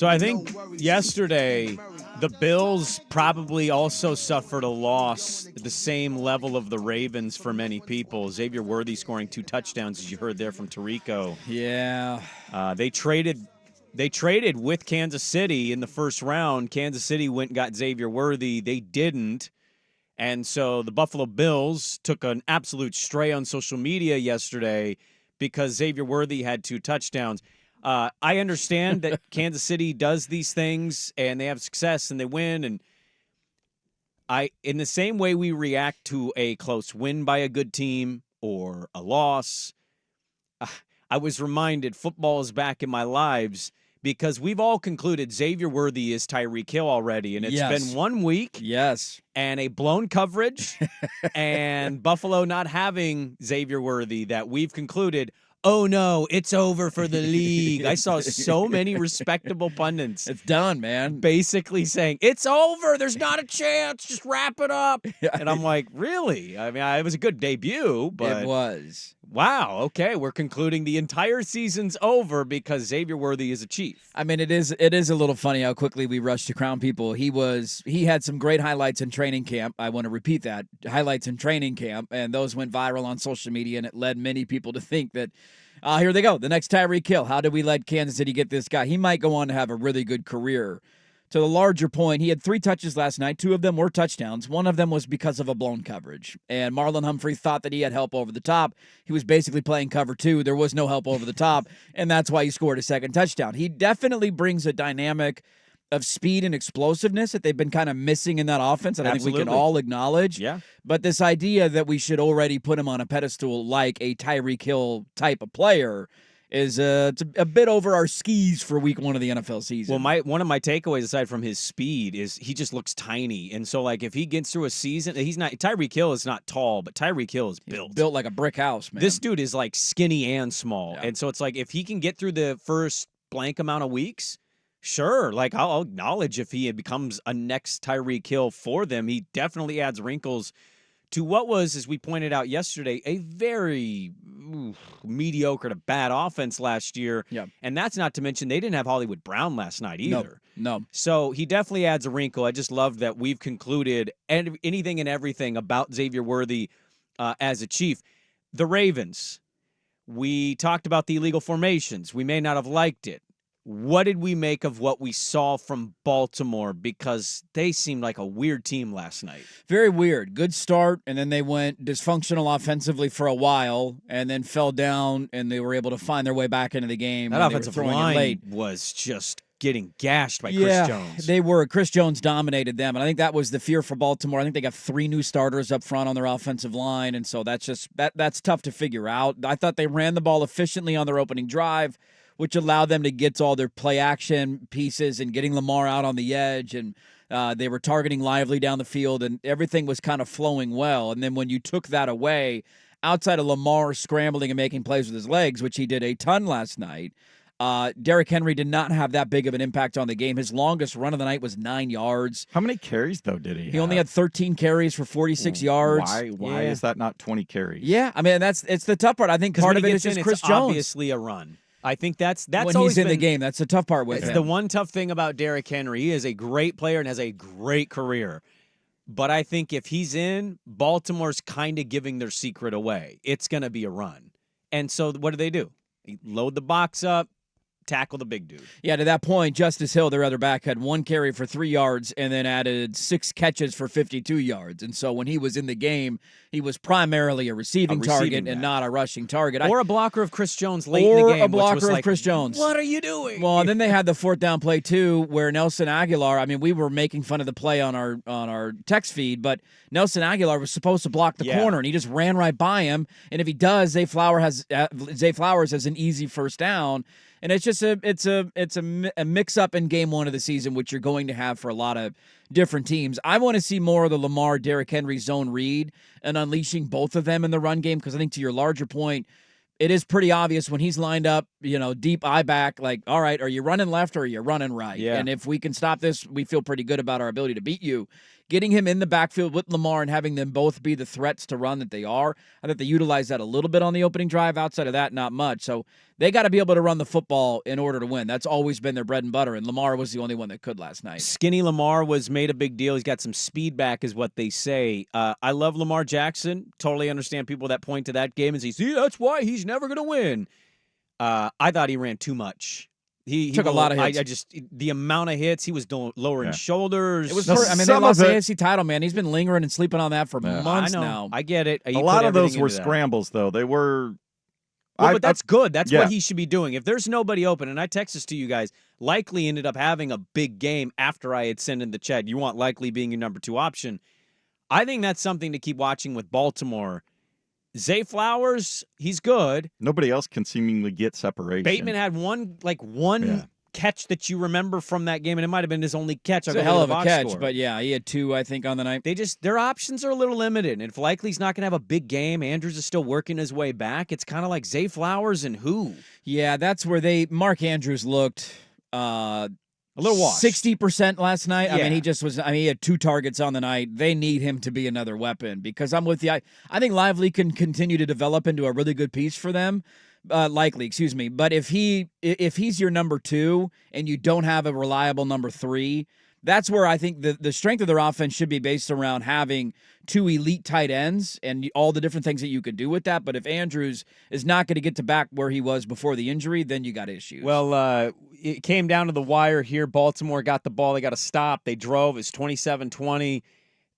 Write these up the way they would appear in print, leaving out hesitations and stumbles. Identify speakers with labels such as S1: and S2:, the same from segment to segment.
S1: So I think yesterday the Bills probably also suffered a loss at the same level of the Ravens for many people. Xavier Worthy scoring 2 touchdowns, as you heard there from Tirico.
S2: Yeah.
S1: They traded with Kansas City in the first round. Kansas City went and got Xavier Worthy. They didn't. And so the Buffalo Bills took an absolute stray on social media yesterday because Xavier Worthy had 2 touchdowns. I understand that Kansas City does these things and they have success and they win. And in the same way we react to a close win by a good team or a loss, I was reminded football is back in my lives because we've all concluded Xavier Worthy is Tyreek Hill already. And it's been 1 week.
S2: Yes.
S1: And a blown coverage and Buffalo not having Xavier Worthy that we've concluded, oh, no, it's over for the league. I saw so many respectable pundits.
S2: It's done, man.
S1: Basically saying, it's over. There's not a chance. Just wrap it up. And I'm like, really? I mean, it was a good debut, but
S2: it was.
S1: Wow, okay, we're concluding the entire season's over because Xavier Worthy is a Chief.
S2: I mean, it is a little funny how quickly we rushed to crown people. He had some great highlights in training camp. I want to repeat that. Highlights in training camp, and those went viral on social media, and it led many people to think that, here they go, the next Tyreek Hill. How did we let Kansas City get this guy? He might go on to have a really good career. To the larger point, he had 3 touches last night. 2 of them were touchdowns. 1 of them was because of a blown coverage. And Marlon Humphrey thought that he had help over the top. He was basically playing cover 2. There was no help over the top, and that's why he scored a second touchdown. He definitely brings a dynamic of speed and explosiveness that they've been kind of missing in that offense, and I think we can all acknowledge.
S1: Yeah.
S2: But this idea that we should already put him on a pedestal like a Tyreek Hill type of player is it's a bit over our skis for week 1 of the NFL season.
S1: Well, one of my takeaways, aside from his speed, is he just looks tiny. And so, like, if he gets through a season, Tyreek Hill is not tall, but Tyreek Hill is built.
S2: He's built like a brick house, man.
S1: This dude is, like, skinny and small.
S2: Yeah.
S1: And so it's like, if he can get through the first blank amount of weeks, sure. Like, I'll acknowledge if he becomes a next Tyreek Hill for them. He definitely adds wrinkles to what was, as we pointed out yesterday, a very mediocre to bad offense last year.
S2: Yeah.
S1: And that's not to mention they didn't have Hollywood Brown last night either.
S2: No.
S1: So he definitely adds a wrinkle. I just love that we've concluded anything and everything about Xavier Worthy as a Chief. The Ravens, we talked about the illegal formations. We may not have liked it. What did we make of what we saw from Baltimore? Because they seemed like a weird team last night.
S2: Very weird. Good start, and then they went dysfunctional offensively for a while, and then fell down, and they were able to find their way back into the game.
S1: That offensive line was just getting gashed by Chris Jones.
S2: They were. Chris Jones dominated them, and I think that was the fear for Baltimore. I think they got 3 new starters up front on their offensive line, and so that's tough to figure out. I thought they ran the ball efficiently on their opening drive, which allowed them to get to all their play action pieces and getting Lamar out on the edge. And they were targeting Lively down the field, and everything was kind of flowing well. And then when you took that away, outside of Lamar scrambling and making plays with his legs, which he did a ton last night, Derrick Henry did not have that big of an impact on the game. His longest run of the night was 9 yards.
S3: How many carries, though, did he have?
S2: He only had 13 carries for 46 yards.
S3: Why is that not 20 carries?
S2: Yeah, I mean, it's the tough part. I think part of it is just Chris Jones.
S1: Obviously a run. I think that's
S2: when he's in the game. That's the tough part with him.
S1: It's the one tough thing about Derrick Henry. He is a great player and has a great career. But I think if he's in, Baltimore's kind of giving their secret away. It's going to be a run. And so what do? They load the box up, tackle the big dude.
S2: Yeah, to that point, Justice Hill, their other back, had 1 carry for 3 yards and then added 6 catches for 52 yards. And so when he was in the game, he was primarily a receiving target and not a rushing target.
S1: Or a blocker of Chris Jones late in the game.
S2: Or a blocker
S1: of
S2: Chris Jones.
S1: What are you doing?
S2: Well, and then they had the 4th down play, too, where Nelson Aguilar, I mean, we were making fun of the play on our text feed, but Nelson Aguilar was supposed to block the corner, and he just ran right by him. And if he does, Zay Flowers has an easy first down. And it's just a mix-up in game 1 of the season, which you're going to have for a lot of different teams. I want to see more of the Lamar, Derrick Henry zone read and unleashing both of them in the run game, because I think to your larger point, it is pretty obvious when he's lined up, deep eye back, like, all right, are you running left or are you running right?
S1: Yeah.
S2: And if we can stop this, we feel pretty good about our ability to beat you. Getting him in the backfield with Lamar and having them both be the threats to run that they are, I think they utilized that a little bit on the opening drive. Outside of that, not much. So They got to be able to run the football in order to win. That's always been their bread and butter, and Lamar was the only one that could last night.
S1: Skinny Lamar was made a big deal. He's got some speed back is what they say. I love Lamar Jackson. Totally understand people that point to that game and say, see, that's why he's never going to win. I thought he ran too much. He
S2: took a lot of hits.
S1: The amount of hits, he was lowering shoulders.
S2: It was. They lost the AFC title, man. He's been lingering and sleeping on that for months now.
S1: I get it.
S3: A lot of those were scrambles, though. They were.
S1: Well, but that's good. That's what he should be doing. If there's nobody open, and I text this to you guys, Likely ended up having a big game after I had sent in the chat. You want Likely being your number 2 option. I think that's something to keep watching with Baltimore. Zay Flowers, he's good.
S3: Nobody else can seemingly get separation.
S1: Bateman had one catch that you remember from that game, and it might have been his only catch.
S2: It's a hell of a catch, but yeah, he had 2, I think, on the night.
S1: Their options are a little limited. And if Likely's not going to have a big game, Andrews is still working his way back. It's kind of like Zay Flowers and who?
S2: Yeah, that's where Mark Andrews looked
S1: a little washed.
S2: 60% last night.
S1: Yeah.
S2: I mean, he had 2 targets on the night. They need him to be another weapon because I'm with you. I think Lively can continue to develop into a really good piece for them. Likely, excuse me. But if he's your number 2 and you don't have a reliable number 3, that's where I think the strength of their offense should be based around having 2 elite tight ends and all the different things that you could do with that. But if Andrews is not going to get to back where he was before the injury, then you got issues.
S1: Well, it came down to the wire here. Baltimore got the ball. They got to stop. They drove. It's 27-20.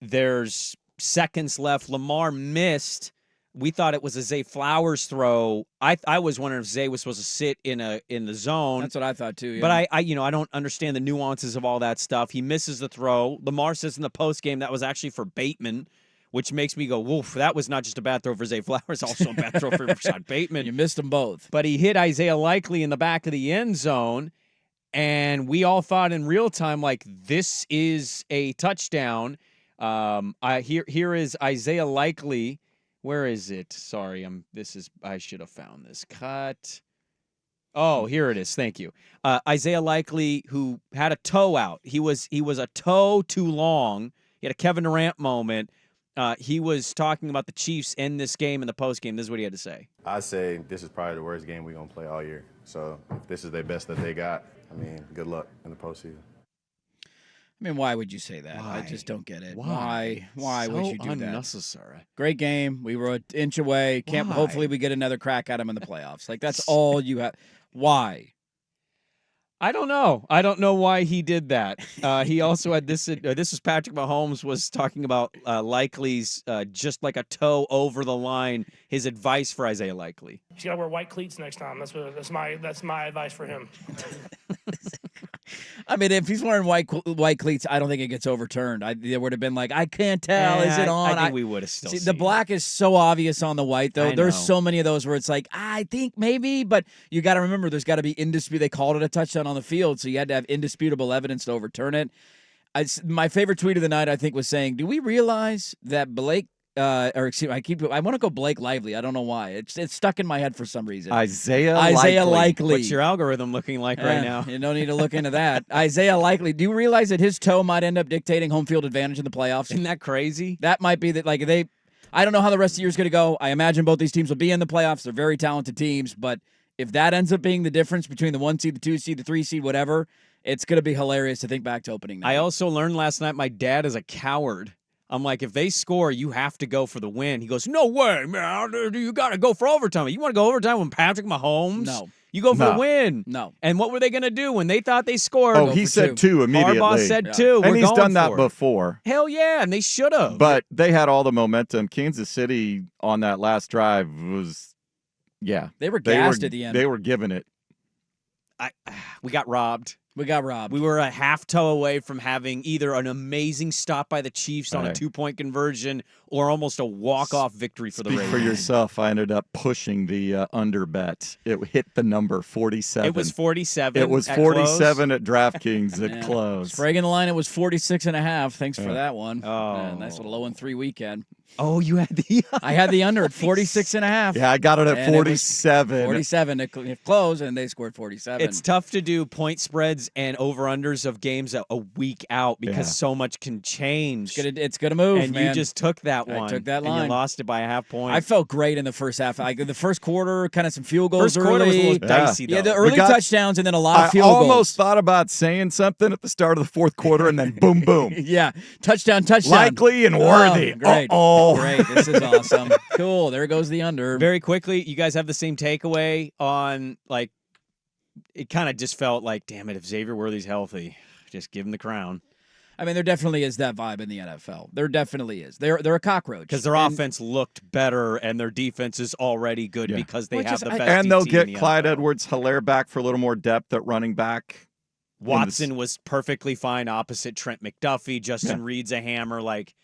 S1: There's seconds left. Lamar missed. We thought it was a Zay Flowers throw. I was wondering if Zay was supposed to sit in the zone.
S2: That's what I thought too. Yeah.
S1: But I don't understand the nuances of all that stuff. He misses the throw. Lamar says in the postgame that was actually for Bateman, which makes me go, woof, that was not just a bad throw for Zay Flowers, also a bad throw for Rashad Bateman.
S2: You missed them both.
S1: But he hit Isaiah Likely in the back of the end zone, and we all thought in real time, like, this is a touchdown. Here is Isaiah Likely. Where is it? Sorry, I should have found this cut. Oh, here it is. Thank you. Isaiah Likely, who had a toe out. He was a toe too long. He had a Kevin Durant moment. He was talking about the Chiefs in this game in the postgame. This is what he had to say.
S4: I say this is probably the worst game we're going to play all year. So if this is their best that they got, I mean, good luck in the postseason.
S2: I mean, why would you say that?
S1: Why?
S2: I just don't get it.
S1: Why
S2: would you do
S1: unnecessary.
S2: that? Great game. We were an inch away. Hopefully we get another crack at him in the playoffs. Like, that's all you have. Why?
S1: I don't know. I don't know why he did that. He also had this. This is Patrick Mahomes was talking about Likely's just like a toe over the line. His advice for Isaiah Likely.
S5: He's got to wear white cleats next time. That's my advice for him.
S2: I mean, if he's wearing white cleats, I don't think it gets overturned. There would have been like, I can't tell. Is it on?
S1: I think we would have still seen
S2: the black is so obvious on the white, though.
S1: I
S2: There's
S1: know.
S2: so many of those where it's like, I think maybe, but you got to remember there's got to be indisputable. They called it a touchdown on the field, so you had to have indisputable evidence to overturn it. My favorite tweet of the night, I think, was saying, do we realize that Blake I want to go Blake Lively. I don't know why. It's stuck in my head for some reason.
S3: Isaiah
S2: Likely.
S1: What's your algorithm looking like right now?
S2: You don't need to look into that. Isaiah Likely. Do you realize that his toe might end up dictating home field advantage in the playoffs?
S1: Isn't that crazy?
S2: That might be that. Like I don't know how the rest of the year is going to go. I imagine both these teams will be in the playoffs. They're very talented teams, but if that ends up being the difference between the 1 seed, the 2 seed, the 3 seed, whatever, it's going to be hilarious to think back to opening night.
S1: I also learned last night my dad is a coward. I'm like, if they score, you have to go for the win. He goes, no way, man. You got to go for overtime. You want to go overtime when Patrick Mahomes?
S2: No.
S1: You go for the win.
S2: No.
S1: And what were they going to do when they thought they scored?
S3: Oh, he said 2 immediately.
S1: Harbaugh said 2.
S3: And
S1: We're
S3: he's
S1: going
S3: done that
S1: for it.
S3: before.
S1: Hell yeah, and they should have.
S3: But they had all the momentum. Kansas City on that last drive was,
S2: They were gassed at the end.
S3: They were giving it.
S1: We got robbed.
S2: We got robbed.
S1: We were a half toe away from having either an amazing stop by the Chiefs on a 2-point conversion or almost a walk-off victory for the Ravens.
S3: Speak for yourself. I ended up pushing the under bet. It hit the number 47.
S1: It was 47.
S3: It was
S1: at
S3: 47
S1: close.
S3: at DraftKings at close.
S2: Sprague in the line, it was 46.5. Thanks for that one.
S1: Oh.
S2: Nice little 0-3 weekend.
S1: Oh, you had the
S2: I had the under at 46.5.
S3: Yeah, I got it at
S2: And it was
S3: 47.
S2: 47 to close, and they scored 47.
S1: It's tough to do point spreads and over-unders of games a week out because so much can change.
S2: It's gonna move,
S1: and
S2: man.
S1: you just took that one.
S2: I took that
S1: And
S2: line.
S1: you lost it by a half point.
S2: I felt great in the first half. The first quarter, kind of some field goals
S1: First quarter was a
S2: early.
S1: little dicey, though.
S2: Yeah, the early touchdowns and then a lot of field
S3: I
S2: goals.
S3: almost thought about saying something at the start of the fourth quarter, and then boom, boom.
S2: Yeah, touchdown.
S3: Likely and worthy.
S2: Great.
S3: Oh,
S2: Great. This is awesome. Cool. There goes the under.
S1: Very quickly, you guys have the same takeaway on, like, it kind of just felt like, damn it, if Xavier Worthy's healthy, just give him the crown.
S2: I mean, there definitely is that vibe in the NFL. There definitely is. They're a cockroach.
S1: Because their offense looked better and their defense is already good because they have the best
S3: and they'll
S1: DT in
S3: get
S1: the
S3: Clyde
S1: NFL.
S3: Edwards-Helaire back for a little more depth at running back.
S1: Watson was perfectly fine opposite Trent McDuffie. Justin Reed's a hammer. Like,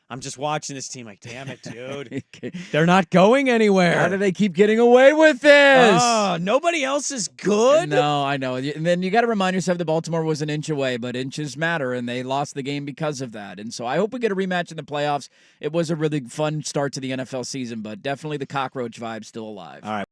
S1: I'm just watching this team like, damn it, dude. They're not going anywhere.
S2: How do they keep getting away with this?
S1: Oh, nobody else is good?
S2: No, I know. And then you got to remind yourself that Baltimore was an inch away, but inches matter, and they lost the game because of that. And so I hope we get a rematch in the playoffs. It was a really fun start to the NFL season, but definitely the cockroach vibe still alive.
S1: All right.